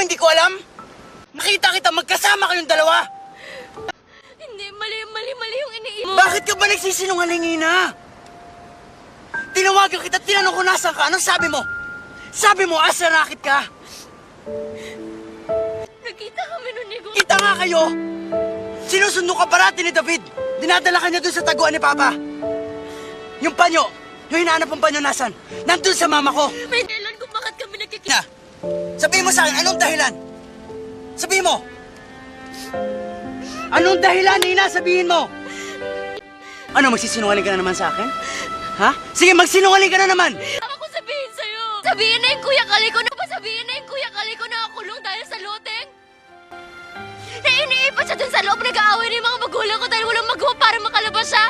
hindi ko alam? Nakita kita magkasama kayong dalawa. Hindi, mali yung iniisip mo. Bakit ka ba nagsisinungaling, Ina? Tinawagan kita, tinanong ko nasan ka. Anong sabi mo? Sabi mo, asa rakit ka? Nagkita kami nun ni Gon. Kita nga kayo. Sinusundo ka parati ni David. Dinadala ka niya dun sa taguan ni Papa. Yung panyo, yung hinahanap ng panyo nasan? Nandun sa mama ko. May dahilan kung bakit kami nagkikita. Na, sabihin mo sa akin, anong dahilan? Sabihin mo. Anong dahilan, Nina? Sabihin mo. Ano, magsisinungaling ka na naman sa akin? Ha? Sige, magsinungaling ka na naman. Ako ko sabihin sa'yo. Sabihin na yung Kuya Kaliko na ba? Sabihin na yung Kuya Kaliko na nakulong dahil sa loteng? Na iniipat siya dun sa loob, nag-aaway na yung mga magulang ko dahil walang magawa para makalabas siya?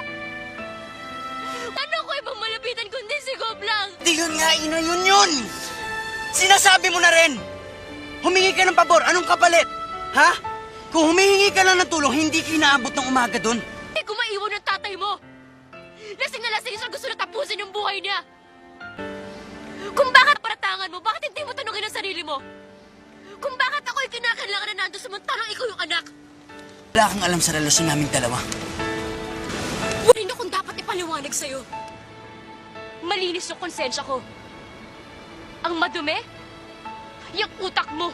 Ano ko ibang malapitan kundi si Gob lang? Di yun nga, Ina, yun. Sinasabi mo na rin. Humingi ka ng pabor, anong kapalit? Ha? Kung humihingi ka lang ng tulong, hindi kinaabot ng umaga dun. Hindi ko maiwan ng tatay mo. Lasing na lasing siya, gusto na tapusin yung buhay niya. Kung bakit paratangan mo, bakit hindi mo tanungin ang sarili mo? Kung bakit ako'y kinakailangan na nandun samantalang ikaw yung anak? Wala kang alam sa relasyon naming dalawa. Hindi kung dapat ipaliwanag sa'yo. Malinis yung konsensya ko. Ang madumi, yung utak mo.